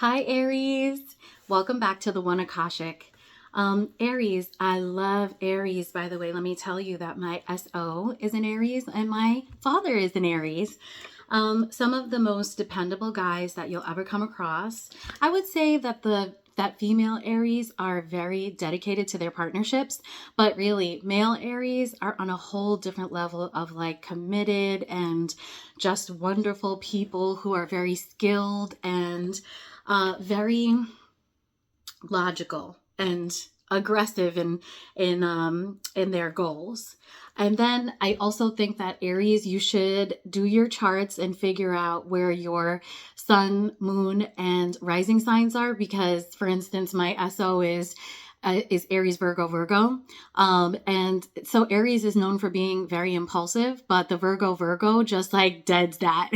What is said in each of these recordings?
Hi, Aries. Welcome back to the One Akashic. Aries, I love Aries, by the way. Let me tell you that my SO is an Aries and my father is an Aries. Some of the most dependable guys that you'll ever come across. I would say that that female Aries are very dedicated to their partnerships, but really male Aries are on a whole different level of like committed and just wonderful people who are very skilled and very logical and aggressive in their goals. And then I also think that Aries, you should do your charts and figure out where your sun, moon, and rising signs are. Because, for instance, my SO is Aries, Virgo, Virgo. And so Aries is known for being very impulsive, but the Virgo just like deads that.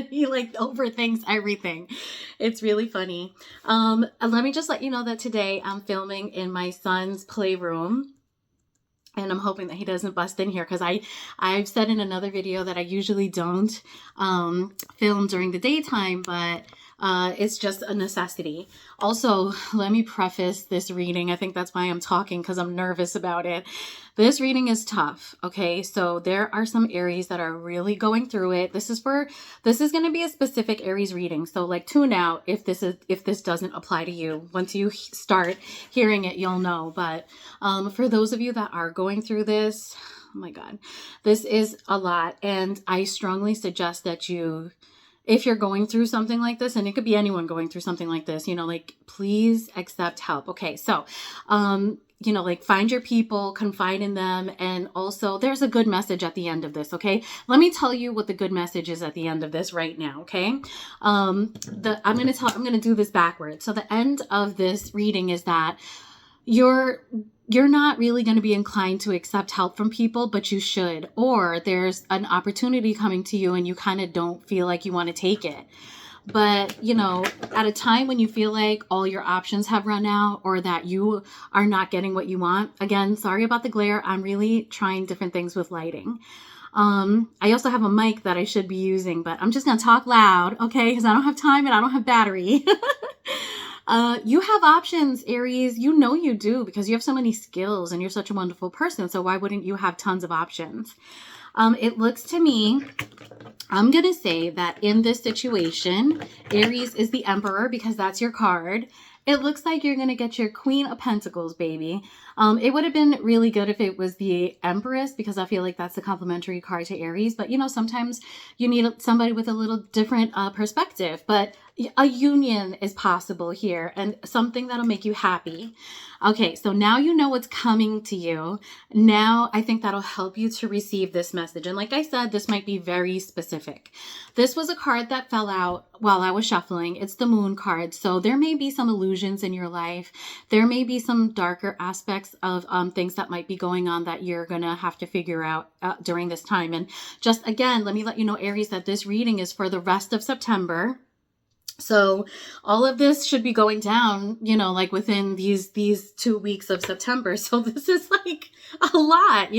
He like overthinks everything. It's really funny. Let me just let you know that today I'm filming in my son's playroom. And I'm hoping that he doesn't bust in here because I've said in another video that I usually don't film during the daytime, but it's just a necessity. Also, let me preface this reading. I think that's why I'm talking, because I'm nervous about it. This reading is tough, okay? So there are some Aries that are really going through it. This is going to be a specific Aries reading. So like tune out if this doesn't apply to you. Once you start hearing it, you'll know. But for those of you that are going through this, oh my God, this is a lot. And I strongly suggest that if you're going through something like this, and it could be anyone going through something like this, like please accept help. Okay. So, like find your people, confide in them. And also there's a good message at the end of this. Okay. Let me tell you what the good message is at the end of this right now. Okay. I'm going to do this backwards. So the end of this reading is that you're not really going to be inclined to accept help from people, but you should. Or there's an opportunity coming to you and you kind of don't feel like you want to take it. But, at a time when you feel like all your options have run out or that you are not getting what you want, again, sorry about the glare. I'm really trying different things with lighting. I also have a mic that I should be using, but I'm just going to talk loud, okay? Because I don't have time and I don't have battery. You have options, Aries. You do, because you have so many skills and you're such a wonderful person. So why wouldn't you have tons of options? It looks to me, I'm going to say that in this situation, Aries is the Emperor because that's your card. It looks like you're going to get your Queen of Pentacles, baby. It would have been really good if it was the Empress, because I feel like that's the complementary card to Aries. But, sometimes you need somebody with a little different perspective. But a union is possible here and something that'll make you happy. Okay, so now you know what's coming to you. Now I think that'll help you to receive this message. And like I said, this might be very specific. This was a card that fell out while I was shuffling. It's the Moon card. So there may be some illusions in your life. There may be some darker aspects of things that might be going on that you're going to have to figure out during this time. And just again, let me let you know, Aries, that this reading is for the rest of September. So all of this should be going down, like within these 2 weeks of September. So this is like a lot,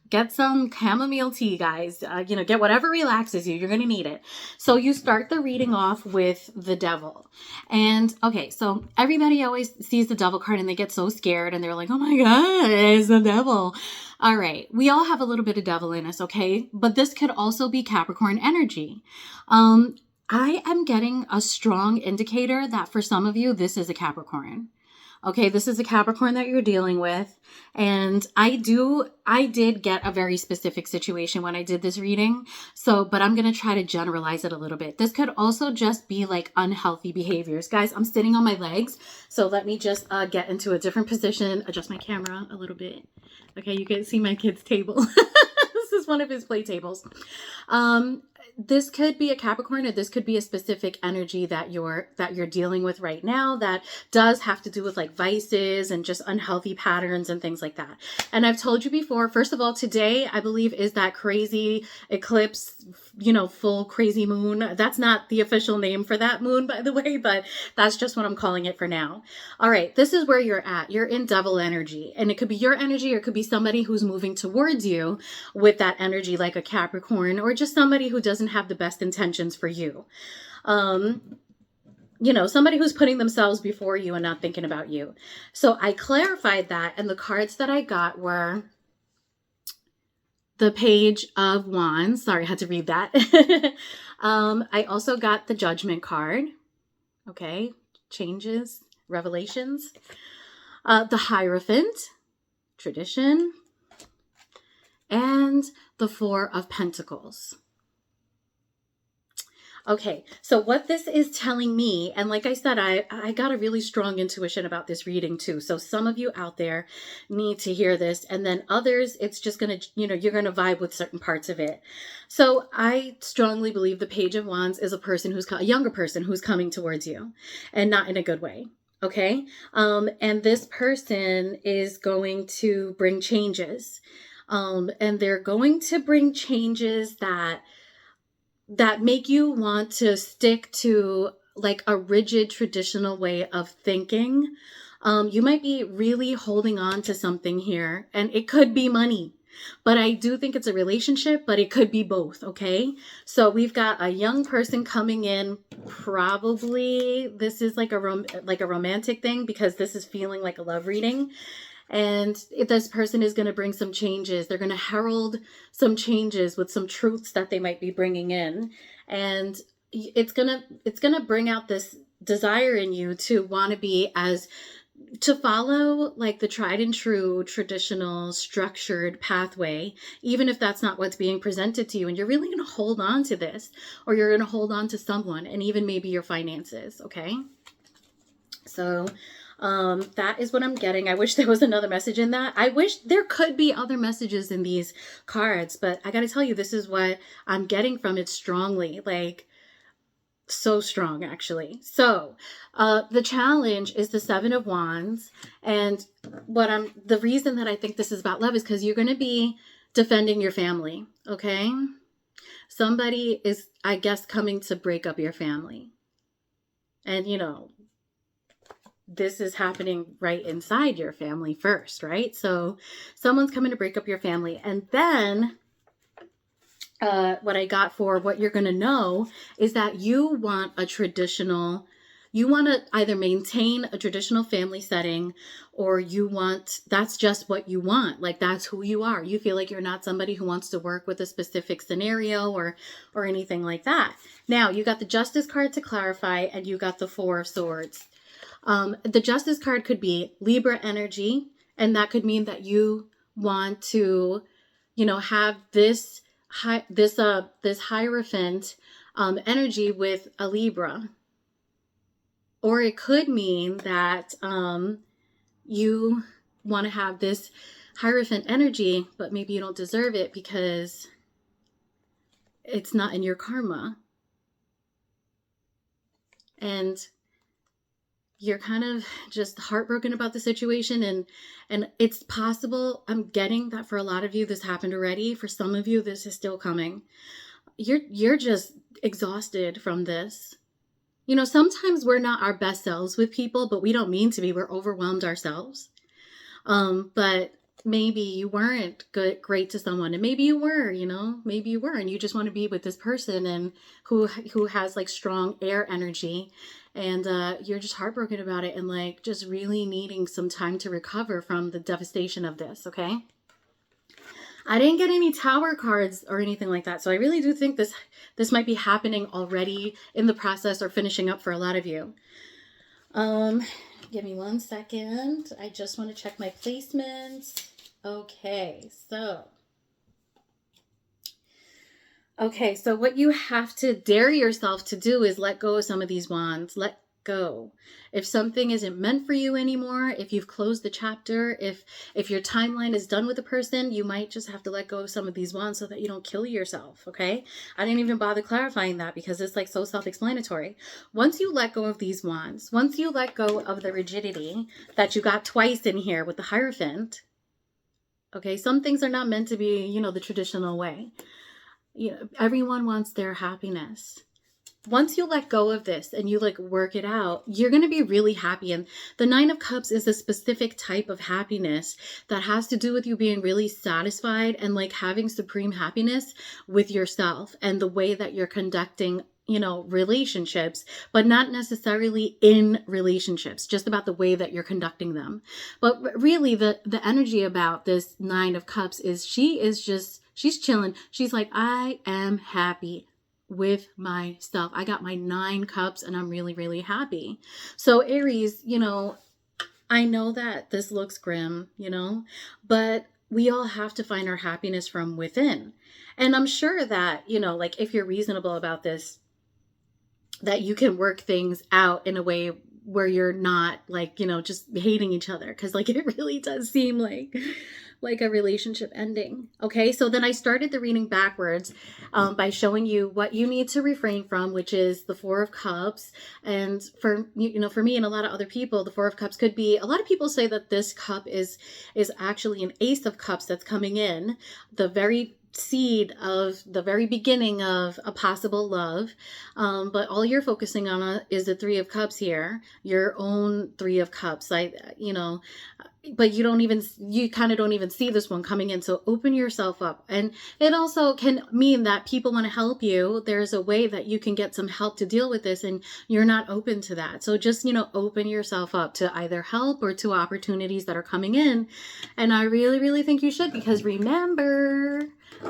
get some chamomile tea, guys. Get whatever relaxes you. You're going to need it. So you start the reading off with the Devil. And okay, so everybody always sees the Devil card and they get so scared and they're like, oh my God, it's the Devil. All right. We all have a little bit of devil in us. Okay. But this could also be Capricorn energy. I am getting a strong indicator that for some of you, this is a Capricorn. Okay, this is a Capricorn that you're dealing with. And I did get a very specific situation when I did this reading. But I'm going to try to generalize it a little bit. This could also just be like unhealthy behaviors. Guys, I'm sitting on my legs. So let me just get into a different position, adjust my camera a little bit. Okay, you can see my kid's table. This is one of his play tables. This could be a Capricorn, or this could be a specific energy that you're dealing with right now that does have to do with like vices and just unhealthy patterns and things like that. And I've told you before, first of all, today I believe is that crazy eclipse full crazy moon. That's not the official name for that moon, by the way, but that's just what I'm calling it for now. All right, this is where you're at. You're in devil energy, and it could be your energy or it could be somebody who's moving towards you with that energy, like a Capricorn, or just somebody who doesn't have the best intentions for you. Somebody who's putting themselves before you and not thinking about you. So I clarified that, and the cards that I got were the Page of Wands. Sorry, I had to read that. I also got the Judgment card. Okay, changes, revelations. The Hierophant, tradition. And the Four of Pentacles. Okay, so what this is telling me, and like I said, I got a really strong intuition about this reading too. So some of you out there need to hear this, and then others, it's just going to, you're going to vibe with certain parts of it. So I strongly believe the Page of Wands is a younger person who's coming towards you, and not in a good way. Okay. And this person is going to bring changes. And they're going to bring changes that make you want to stick to like a rigid traditional way of thinking. You might be really holding on to something here, and it could be money, but I do think it's a relationship, but it could be both. Okay. So we've got a young person coming in. Probably this is like a romantic thing, because this is feeling like a love reading. And this person is going to bring some changes. They're going to herald some changes with some truths that they might be bringing in. And it's going to bring out this desire in you to want to follow like the tried and true traditional structured pathway, even if that's not what's being presented to you. And you're really going to hold on to this, or you're going to hold on to someone, and even maybe your finances. Okay. So that is what I'm getting. I wish there was another message in that. I wish there could be other messages in these cards, but I got to tell you, this is what I'm getting from it strongly, like so strong actually. So the challenge is the Seven of Wands. And the reason that I think this is about love is because you're going to be defending your family. Okay. Somebody is, I guess, coming to break up your family. And this is happening right inside your family first, right? So someone's coming to break up your family. And then what I got for what you're going to know is that you want to either maintain a traditional family setting, or that's just what you want. Like, that's who you are. You feel like you're not somebody who wants to work with a specific scenario or anything like that. Now, you got the Justice card to clarify, and you got the Four of Swords. The Justice card could be Libra energy, and that could mean that you want to, have this Hierophant energy with a Libra. Or it could mean that you want to have this Hierophant energy, but maybe you don't deserve it because it's not in your karma. And you're kind of just heartbroken about the situation, and it's possible, I'm getting that for a lot of you this happened already. For some of you this is still coming. You're just exhausted from this. Sometimes we're not our best selves with people, but we don't mean to be. We're overwhelmed ourselves. But maybe you weren't great to someone, and maybe you were, maybe you were, and you just want to be with this person and who has like strong air energy, and you're just heartbroken about it, and like just really needing some time to recover from the devastation of this. Okay. I didn't get any Tower cards or anything like that. So I really do think this might be happening already in the process or finishing up for a lot of you. Give me 1 second. I just want to check my placements. Okay, so what you have to dare yourself to do is let go of some of these wands. Let go. If something isn't meant for you anymore, if you've closed the chapter, if your timeline is done with a person, you might just have to let go of some of these wands so that you don't kill yourself. Okay. I didn't even bother clarifying that because it's like so self-explanatory. Once you let go of these wands, once you let go of the rigidity that you got twice in here with the Hierophant, okay, some things are not meant to be, the traditional way. Everyone wants their happiness. Once you let go of this and you like work it out, you're going to be really happy. And the Nine of Cups is a specific type of happiness that has to do with you being really satisfied and like having supreme happiness with yourself and the way that you're conducting relationships, but not necessarily in relationships, just about the way that you're conducting them. But really the energy about this Nine of Cups is she's chilling. She's like, I am happy with myself. I got my 9 cups and I'm really, really happy. So Aries, I know that this looks grim, but we all have to find our happiness from within. And I'm sure that, like if you're reasonable about this, that you can work things out in a way where you're not like, just hating each other. Cause like it really does seem like a relationship ending. Okay. So then I started the reading backwards by showing you what you need to refrain from, which is the 4 of Cups. And for me and a lot of other people, the 4 of Cups could be, a lot of people say that this cup is actually an Ace of Cups that's coming in, the very seed of the very beginning of a possible love. But all you're focusing on is the 3 of Cups here, your own 3 of Cups. But you kind of don't even see this one coming in. So open yourself up. And it also can mean that people want to help you. There's a way that you can get some help to deal with this and you're not open to that. So just, open yourself up to either help or to opportunities that are coming in. And I really, really think you should, because remember,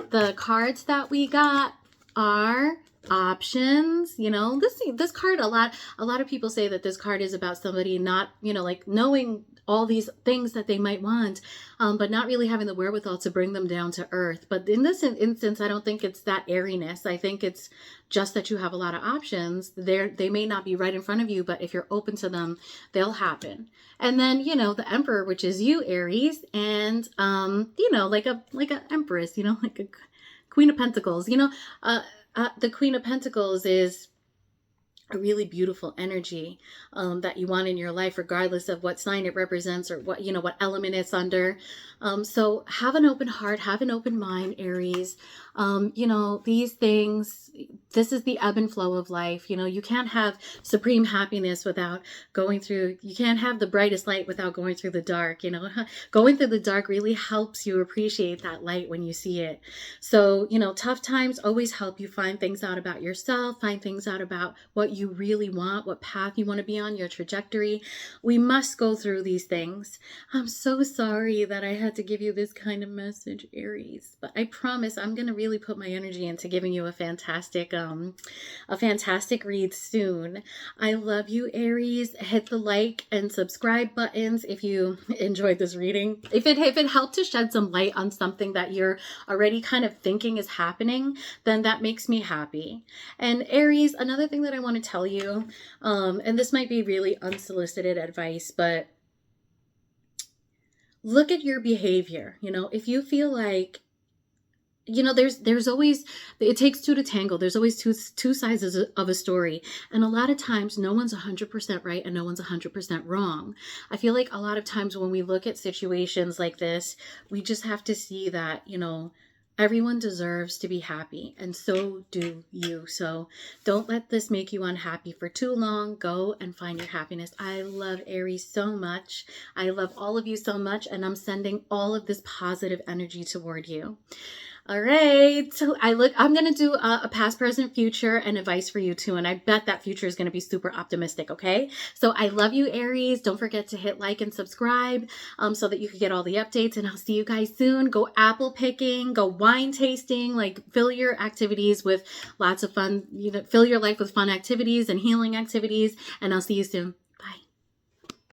the cards that we got are options. This card, a lot of people say that this card is about somebody not, like knowing all these things that they might want, but not really having the wherewithal to bring them down to earth. But in this instance, I don't think it's that airiness. I think it's just that you have a lot of options. They may not be right in front of you, but if you're open to them, they'll happen. And then, the Emperor, which is you, Aries, and, like a Empress, like a Queen of Pentacles, the Queen of Pentacles is a really beautiful energy that you want in your life, regardless of what sign it represents or what element it's under. So have an open heart, have an open mind, Aries. These things, this is the ebb and flow of life. You can't have supreme happiness without you can't have the brightest light without going through the dark. Going through the dark really helps you appreciate that light when you see it. So, tough times always help you find things out about yourself, find things out about what you really want, what path you want to be on, your trajectory. We must go through these things. I'm so sorry that I had to give you this kind of message, Aries, but I promise I'm going to really put my energy into giving you a fantastic read soon. I love you, Aries. Hit the like and subscribe buttons if you enjoyed this reading. If it helped to shed some light on something that you're already kind of thinking is happening, then that makes me happy. And Aries, another thing that I want to tell you, and this might be really unsolicited advice, but look at your behavior. If you feel like, there's always, it takes 2 to tango. There's always two sides of a story. And a lot of times no one's 100% right and no one's 100% wrong. I feel like a lot of times when we look at situations like this, we just have to see that, everyone deserves to be happy, and so do you. So don't let this make you unhappy for too long. Go and find your happiness. I love Aries so much. I love all of you so much, and I'm sending all of this positive energy toward you. All right. So I'm going to do a past, present, future, and advice for you too. And I bet that future is going to be super optimistic. Okay. So I love you, Aries. Don't forget to hit like and subscribe so that you can get all the updates, and I'll see you guys soon. Go apple picking, go wine tasting, fill your activities with lots of fun, fill your life with fun activities and healing activities. And I'll see you soon.